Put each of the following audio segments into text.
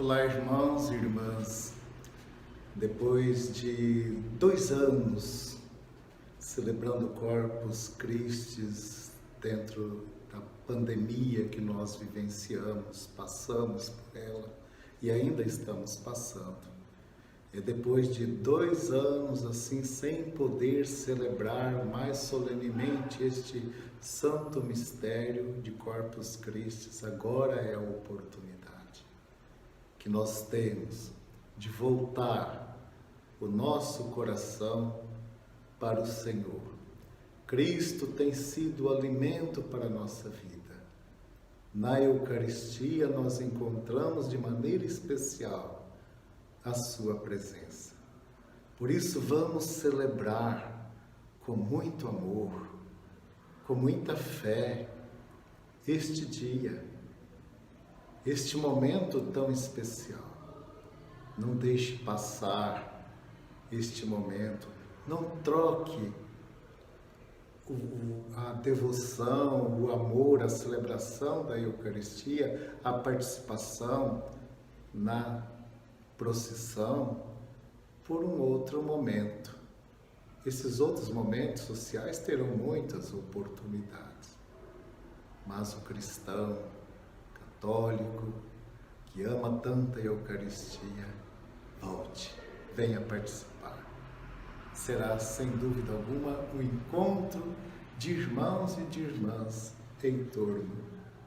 Olá, irmãos e irmãs. Depois de 2 anos celebrando o Corpus Christi dentro da pandemia que nós vivenciamos, passamos por ela e ainda estamos passando. E depois de 2 anos assim, sem poder celebrar mais solenemente este santo mistério de Corpus Christi, agora é a oportunidade que nós temos de voltar o nosso coração para o Senhor. Cristo tem sido o alimento para a nossa vida. Na Eucaristia nós encontramos de maneira especial a sua presença. Por isso vamos celebrar com muito amor, com muita fé, este dia, este momento tão especial. Não deixe passar este momento, não troque a devoção, o amor, a celebração da Eucaristia, a participação na procissão por um outro momento. Esses outros momentos sociais terão muitas oportunidades, mas o cristão católico que ama tanto a Eucaristia, volte, venha participar. Será, sem dúvida alguma, um encontro de irmãos e de irmãs em torno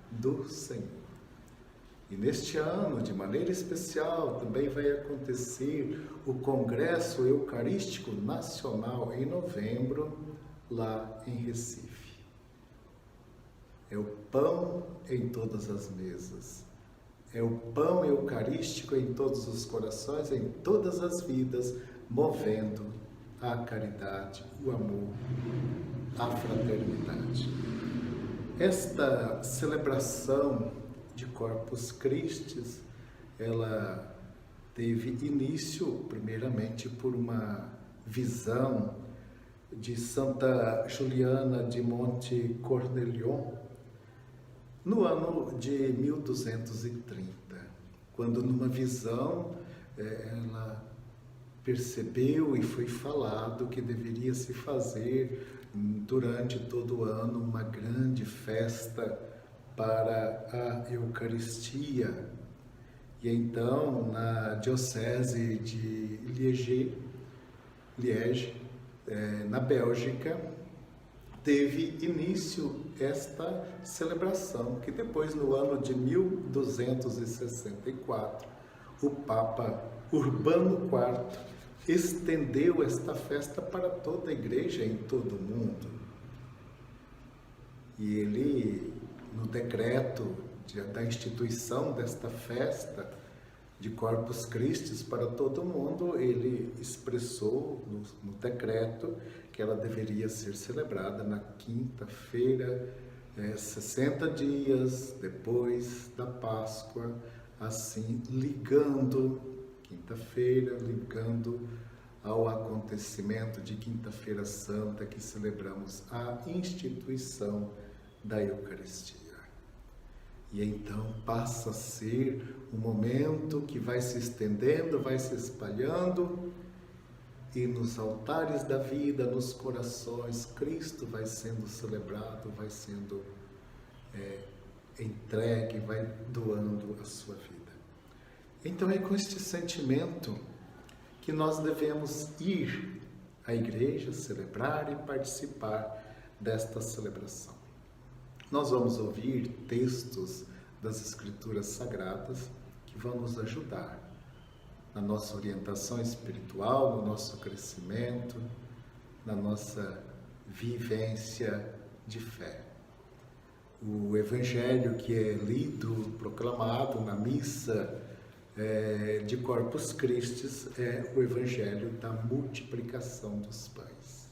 do Senhor. E neste ano, de maneira especial, também vai acontecer o Congresso Eucarístico Nacional em novembro, lá em Recife. É o pão em todas as mesas. É o pão eucarístico em todos os corações, em todas as vidas, movendo a caridade, o amor, a fraternidade. Esta celebração de Corpus Christi, ela teve início, primeiramente, por uma visão de Santa Juliana de Monte Cornelion, no ano de 1230, quando numa visão ela percebeu e foi falado que deveria se fazer durante todo o ano uma grande festa para a Eucaristia. E então, na diocese de Liege, na Bélgica, teve início esta celebração, que depois, no ano de 1264, o Papa Urbano IV estendeu esta festa para toda a igreja em todo o mundo. E ele, no decreto da instituição desta festa de Corpus Christi para todo o mundo, ele expressou no decreto que ela deveria ser celebrada na quinta-feira, 60 dias depois da Páscoa, assim ligando, quinta-feira, ligando ao acontecimento de Quinta-feira Santa, que celebramos a instituição da Eucaristia. E então passa a ser um momento que vai se estendendo, vai se espalhando, e nos altares da vida, nos corações, Cristo vai sendo celebrado, vai sendo entregue, vai doando a sua vida. Então é com este sentimento que nós devemos ir à igreja, celebrar e participar desta celebração. Nós vamos ouvir textos das Escrituras Sagradas que vão nos ajudar na nossa orientação espiritual, no nosso crescimento, na nossa vivência de fé. O Evangelho que é lido, proclamado na missa de Corpus Christi é o Evangelho da multiplicação dos pães.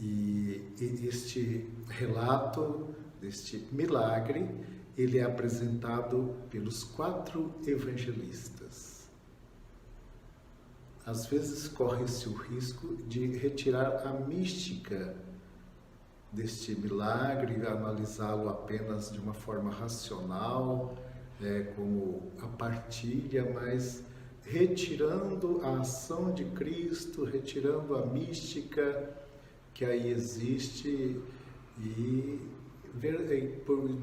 E este relato deste milagre, ele é apresentado pelos 4 evangelistas. Às vezes corre-se o risco de retirar a mística deste milagre, analisá-lo apenas de uma forma racional, como a partilha, mas retirando a ação de Cristo, retirando a mística que aí existe e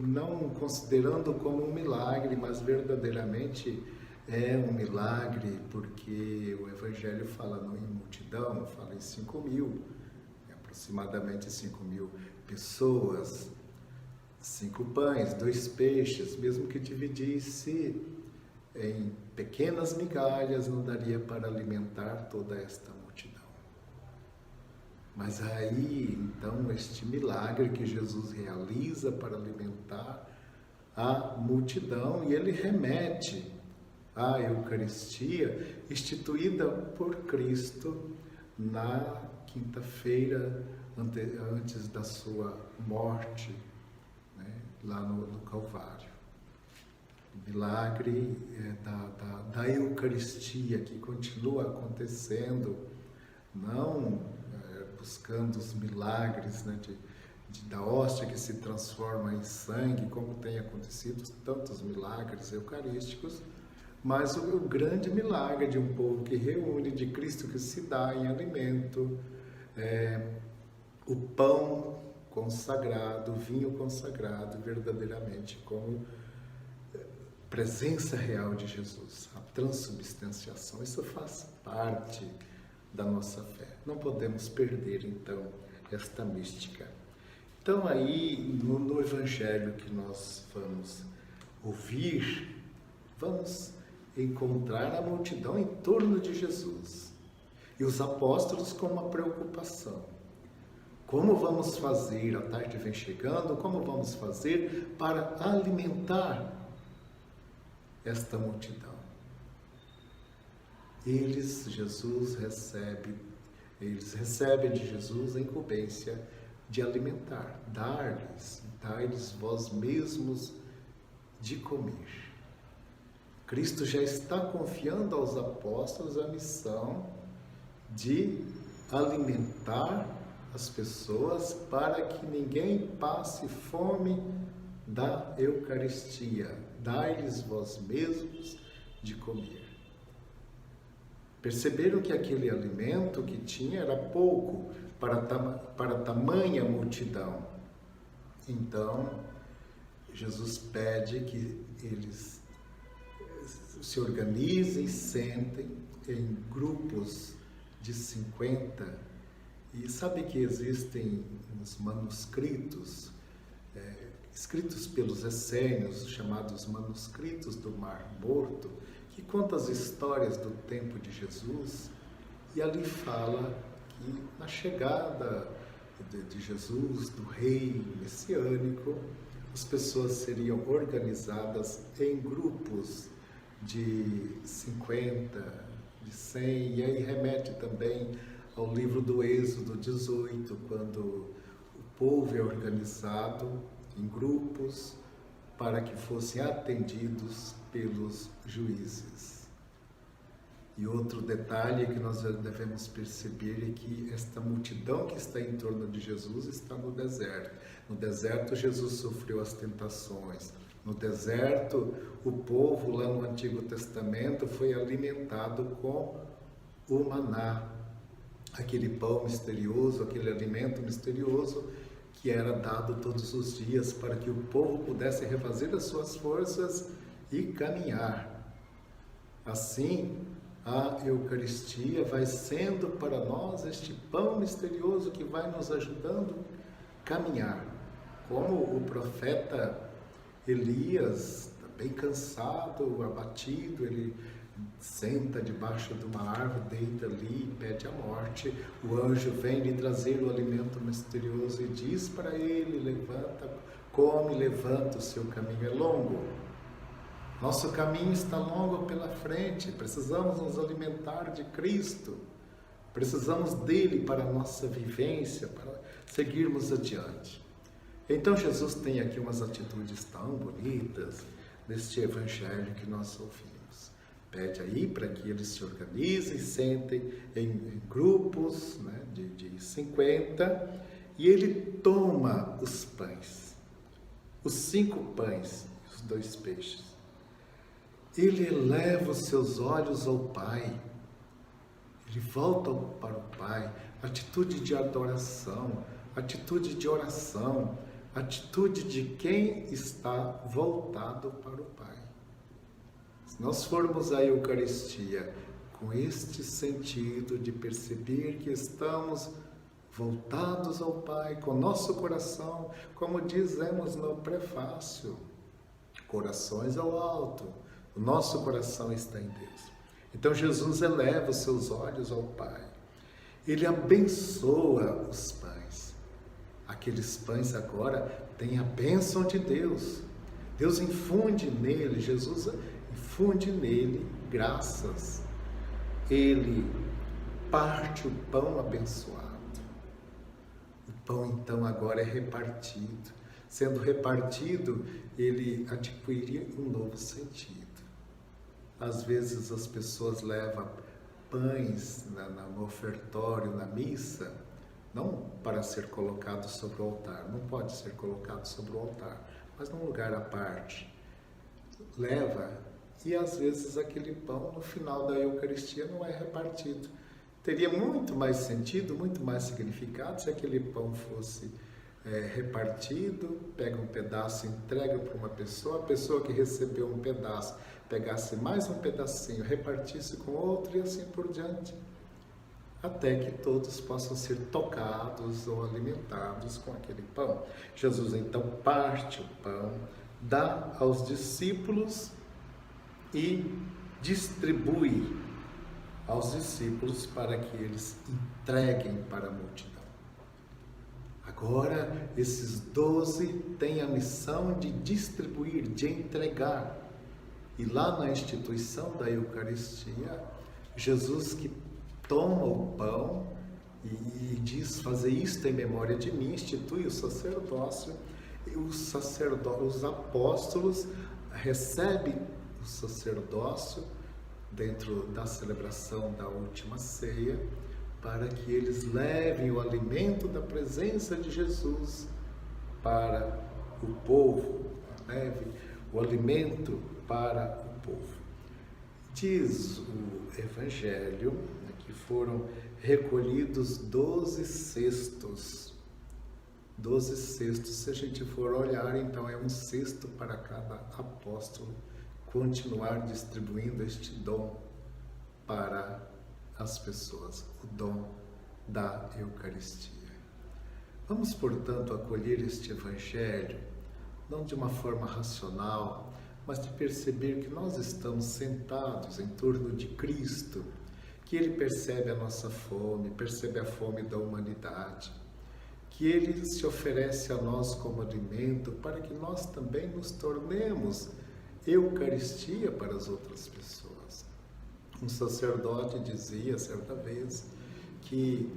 não considerando como um milagre, mas verdadeiramente é um milagre, porque o Evangelho fala em multidão, fala em 5.000, aproximadamente 5.000 pessoas, 5 pães, 2 peixes, mesmo que dividisse em pequenas migalhas, não daria para alimentar toda esta multidão. Mas aí, então, este milagre que Jesus realiza para alimentar a multidão, e ele remete à Eucaristia instituída por Cristo na quinta-feira antes da sua morte, né, lá no Calvário. O milagre da Eucaristia que continua acontecendo, não buscando os milagres, né, da hóstia que se transforma em sangue, como tem acontecido tantos milagres eucarísticos, mas o grande milagre de um povo que reúne, de Cristo que se dá em alimento, o pão consagrado, o vinho consagrado, verdadeiramente como presença real de Jesus, a transubstanciação. Isso faz parte da nossa fé. Não podemos perder, então, esta mística. Então, aí, no Evangelho que nós vamos ouvir, vamos encontrar a multidão em torno de Jesus e os apóstolos com uma preocupação. Como vamos fazer? A tarde vem chegando, como vamos fazer para alimentar esta multidão? Eles recebem de Jesus a incumbência de alimentar, dar-lhes vós mesmos de comer. Cristo já está confiando aos apóstolos a missão de alimentar as pessoas para que ninguém passe fome da Eucaristia. Dai-lhes vós mesmos de comer. Perceberam que aquele alimento que tinha era pouco para tamanha multidão. Então, Jesus pede que eles se organizem, sentem em grupos de 50. E sabe que existem uns manuscritos, escritos pelos essênios, chamados manuscritos do Mar Morto, que contam as histórias do tempo de Jesus, e ali fala que na chegada de Jesus, do rei messiânico, as pessoas seriam organizadas em grupos de 50, de 100, e aí remete também ao livro do Êxodo 18, quando o povo é organizado em grupos para que fossem atendidos pelos juízes. E outro detalhe que nós devemos perceber é que esta multidão que está em torno de Jesus está no deserto. No deserto, Jesus sofreu as tentações. No deserto, o povo lá no Antigo Testamento foi alimentado com o maná, aquele pão misterioso, aquele alimento misterioso que era dado todos os dias para que o povo pudesse refazer as suas forças e caminhar. Assim, a Eucaristia vai sendo para nós este pão misterioso que vai nos ajudando a caminhar. Como o profeta Elias, bem cansado, abatido, ele senta debaixo de uma árvore, deita ali e pede a morte. O anjo vem lhe trazer o alimento misterioso e diz para ele: levanta, come, levanta, o seu caminho é longo. Nosso caminho está longo pela frente, precisamos nos alimentar de Cristo, precisamos dele para a nossa vivência, para seguirmos adiante. Então Jesus tem aqui umas atitudes tão bonitas neste Evangelho que nós ouvimos. Pede aí para que eles se organizem, sentem em grupos, né, de 50, e ele toma os pães, os 5 pães e os 2 peixes, ele eleva os seus olhos ao Pai. Ele volta para o Pai. Atitude de adoração, atitude de oração, atitude de quem está voltado para o Pai. Se nós formos à Eucaristia com este sentido de perceber que estamos voltados ao Pai, com nosso coração, como dizemos no prefácio, corações ao alto, o nosso coração está em Deus. Então Jesus eleva os seus olhos ao Pai, ele abençoa os pães. Aqueles pães agora têm a bênção de Deus. Deus infunde nele, Jesus infunde nele graças. Ele parte o pão abençoado. O pão então agora é repartido. Sendo repartido, ele adquire um novo sentido. Às vezes as pessoas levam pães no ofertório, na missa, não para ser colocado sobre o altar, não pode ser colocado sobre o altar, mas num lugar à parte. Leva, e às vezes aquele pão no final da Eucaristia não é repartido. Teria muito mais sentido, muito mais significado se aquele pão fosse repartido, pega um pedaço, entrega para uma pessoa, a pessoa que recebeu um pedaço pegasse mais um pedacinho, repartisse com outro e assim por diante, até que todos possam ser tocados ou alimentados com aquele pão. Jesus então parte o pão, dá aos discípulos e distribui aos discípulos para que eles entreguem para a multidão. Agora, esses 12 têm a missão de distribuir, de entregar. E lá na instituição da Eucaristia, Jesus que toma o pão e diz, fazer isto em memória de mim, institui o sacerdócio, e os apóstolos recebem o sacerdócio dentro da celebração da última ceia, para que eles levem o alimento da presença de Jesus para o povo, leve o alimento para o povo. Diz o Evangelho que foram recolhidos 12 cestos. 12 cestos, se a gente for olhar, então é um cesto para cada apóstolo continuar distribuindo este dom para as pessoas, o dom da Eucaristia. Vamos, portanto, acolher este Evangelho, não de uma forma racional, mas de perceber que nós estamos sentados em torno de Cristo, que Ele percebe a nossa fome, percebe a fome da humanidade, que Ele se oferece a nós como alimento para que nós também nos tornemos Eucaristia para as outras pessoas. Um sacerdote dizia certa vez que,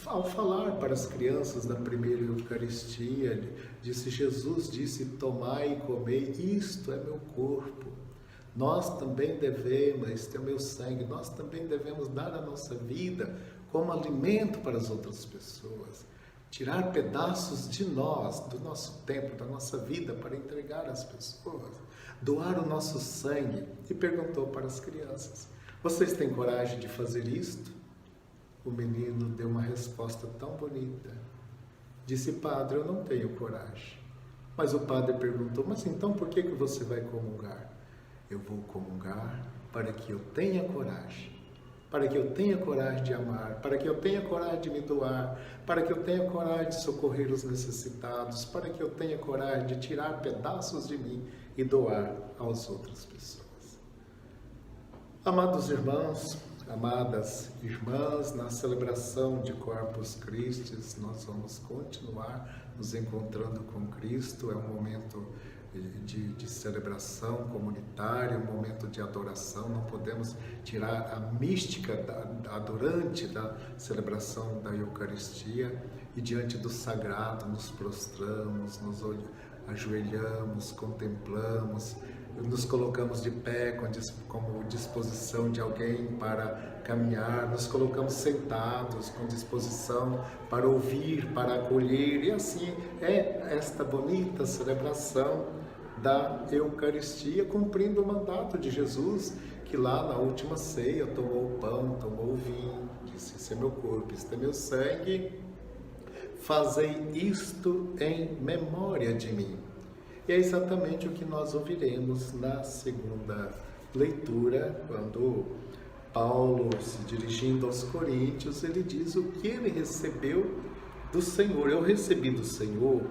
ao falar para as crianças da primeira Eucaristia, Jesus disse: tomai e comei, isto é meu corpo. Nós também devemos, este é o meu sangue, nós também devemos dar a nossa vida como alimento para as outras pessoas. Tirar pedaços de nós, do nosso tempo, da nossa vida, para entregar às pessoas. Doar o nosso sangue. E perguntou para as crianças: vocês têm coragem de fazer isto? O menino deu uma resposta tão bonita. Disse: padre, eu não tenho coragem. Mas o padre perguntou: mas então por que você vai comungar? Eu vou comungar para que eu tenha coragem. Para que eu tenha coragem de amar, para que eu tenha coragem de me doar, para que eu tenha coragem de socorrer os necessitados, para que eu tenha coragem de tirar pedaços de mim e doar às outras pessoas. Amados irmãos, amadas irmãs, na celebração de Corpus Christi, nós vamos continuar nos encontrando com Cristo. É um momento de celebração comunitária, um momento de adoração. Não podemos tirar a mística adorante da celebração da Eucaristia, e diante do sagrado nos prostramos, nos ajoelhamos, contemplamos, nos colocamos de pé como disposição de alguém para caminhar, nos colocamos sentados com disposição para ouvir, para acolher, e assim é esta bonita celebração da Eucaristia, cumprindo o mandato de Jesus, que lá na última ceia tomou o pão, tomou o vinho, disse: "Esse é meu corpo, este é meu sangue, fazei isto em memória de mim." E é exatamente o que nós ouviremos na segunda leitura, quando Paulo, se dirigindo aos Coríntios, ele diz o que ele recebeu do Senhor. Eu recebi do Senhor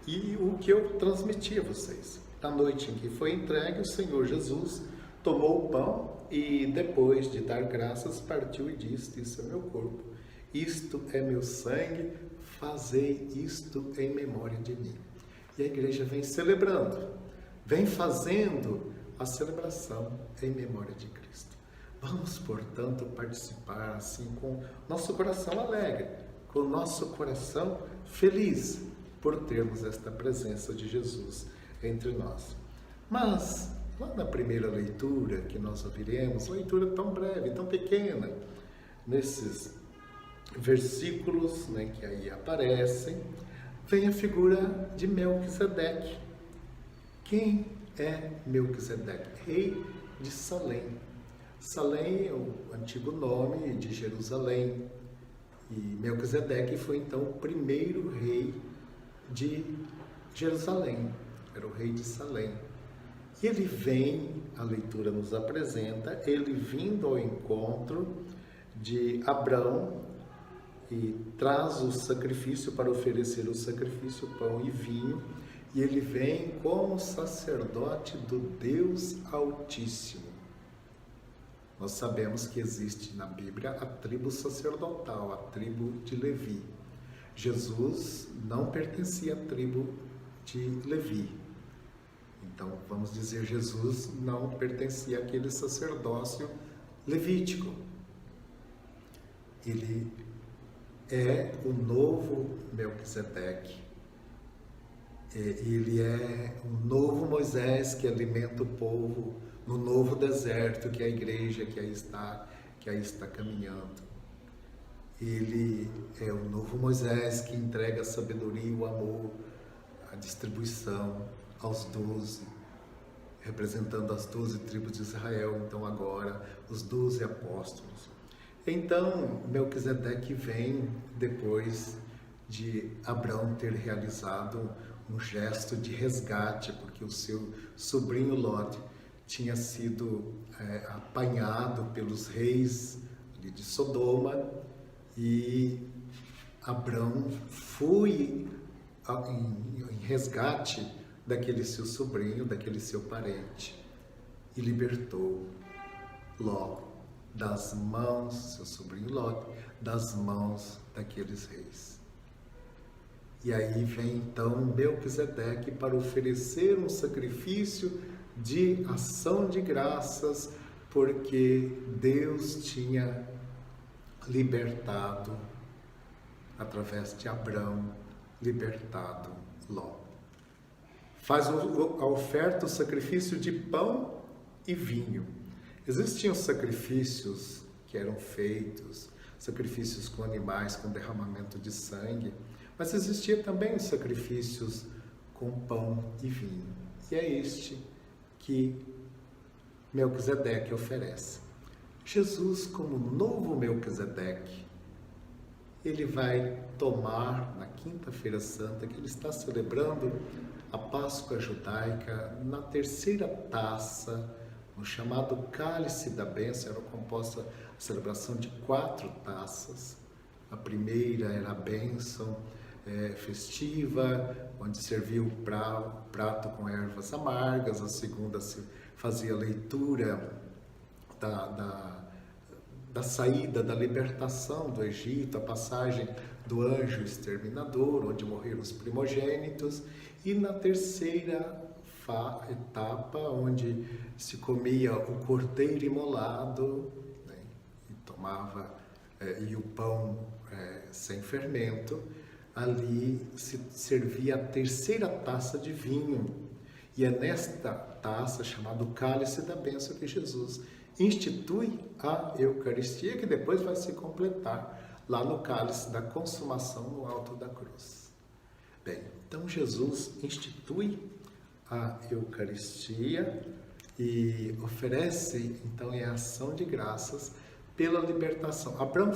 e o que eu transmiti a vocês. Na noite em que foi entregue, o Senhor Jesus tomou o pão e, depois de dar graças, partiu e disse: "Isso é meu corpo, isto é meu sangue, fazei isto em memória de mim." E a igreja vem celebrando, vem fazendo a celebração em memória de Cristo. Vamos, portanto, participar assim com nosso coração alegre, com nosso coração feliz por termos esta presença de Jesus entre nós. Mas, lá na primeira leitura que nós ouviremos, leitura tão breve, tão pequena, nesses versículos, né, que aí aparecem, vem a figura de Melquisedeque. Quem é Melquisedeque? Rei de Salém. Salém é o antigo nome de Jerusalém. E Melquisedeque foi então o primeiro rei de Jerusalém. Era o rei de Salém. E ele vem, a leitura nos apresenta, ele vindo ao encontro de Abrão, e traz o sacrifício para oferecer o sacrifício, pão e vinho, e ele vem como sacerdote do Deus Altíssimo. Nós sabemos que existe na Bíblia a tribo sacerdotal, a tribo de Levi. Jesus não pertencia à tribo de Levi. Então, vamos dizer, Jesus não pertencia àquele sacerdócio levítico. Ele é o novo Melquisedeque. Ele é o novo Moisés que alimenta o povo no novo deserto, que é a igreja que aí está caminhando. Ele é o novo Moisés que entrega a sabedoria, o amor, a distribuição aos 12, representando as 12 tribos de Israel, então agora os 12 apóstolos. Então, Melquisedeque vem depois de Abrão ter realizado um gesto de resgate, porque o seu sobrinho Ló tinha sido apanhado pelos reis de Sodoma, e Abrão foi em resgate daquele seu sobrinho, daquele seu parente, e libertou Ló das mãos, seu sobrinho Ló, das mãos daqueles reis. E aí vem então Melquisedeque para oferecer um sacrifício de ação de graças, porque Deus tinha libertado, através de Abrão, libertado Ló. Faz a oferta, o sacrifício de pão e vinho. Existiam sacrifícios que eram feitos, sacrifícios com animais, com derramamento de sangue, mas existia também os sacrifícios com pão e vinho. E é este que Melquisedeque oferece. Jesus, como novo Melquisedeque, ele vai tomar na quinta-feira santa, que ele está celebrando a Páscoa judaica, na terceira taça, no chamado cálice da bênção. Era composta a celebração de 4 taças. A primeira era a bênção festiva, onde servia o prato com ervas amargas. A segunda se fazia a leitura da saída, da libertação do Egito, a passagem do anjo exterminador, onde morreram os primogênitos. E na terceira etapa, onde se comia o cordeiro imolado, né, e tomava e o pão sem fermento, ali se servia a terceira taça de vinho. E é nesta taça, chamada cálice da bênção, que Jesus institui a Eucaristia, que depois vai se completar lá no cálice da consumação no alto da cruz. Bem, então Jesus institui a Eucaristia e oferece, então, em ação de graças pela libertação. Abraão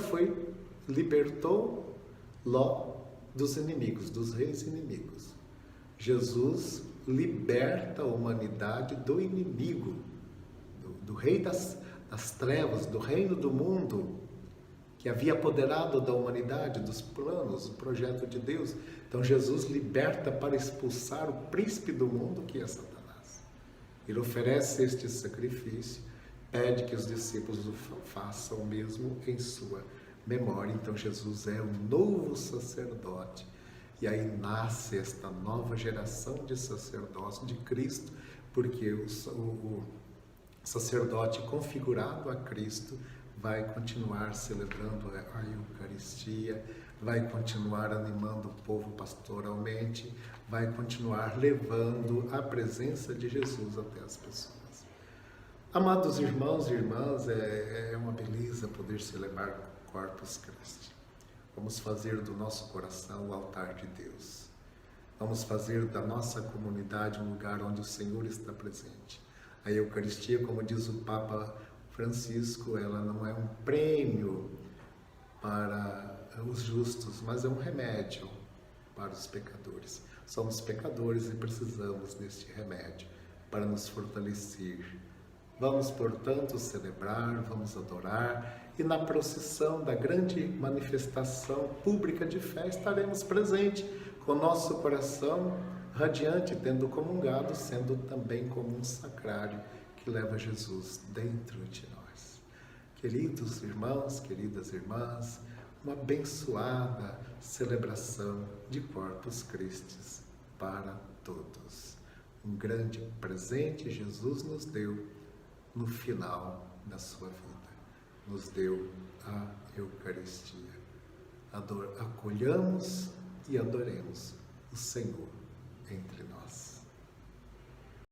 libertou Ló dos inimigos, dos reis inimigos. Jesus liberta a humanidade do inimigo, do rei das trevas, do reino do mundo, que havia apoderado da humanidade, dos planos, do projeto de Deus. Então Jesus liberta para expulsar o príncipe do mundo, que é Satanás. Ele oferece este sacrifício, pede que os discípulos o façam o mesmo em sua memória. Então Jesus é o novo sacerdote. E aí nasce esta nova geração de sacerdócio de Cristo, porque o sacerdote configurado a Cristo vai continuar celebrando a Eucaristia, vai continuar animando o povo pastoralmente, vai continuar levando a presença de Jesus até as pessoas. Amados irmãos e irmãs, é uma beleza poder celebrar Corpus Christi. Vamos fazer do nosso coração o altar de Deus. Vamos fazer da nossa comunidade um lugar onde o Senhor está presente. A Eucaristia, como diz o Papa Francisco, ela não é um prêmio para os justos, mas é um remédio para os pecadores. Somos pecadores e precisamos deste remédio para nos fortalecer. Vamos, portanto, celebrar, vamos adorar, e na procissão da grande manifestação pública de fé estaremos presentes com nosso coração radiante, tendo comungado, sendo também como um sacrário que leva Jesus dentro de nós. Queridos irmãos, queridas irmãs, uma abençoada celebração de Corpus Christi para todos. Um grande presente Jesus nos deu no final da sua vida. Nos deu a Eucaristia. Acolhamos e adoremos o Senhor entre nós.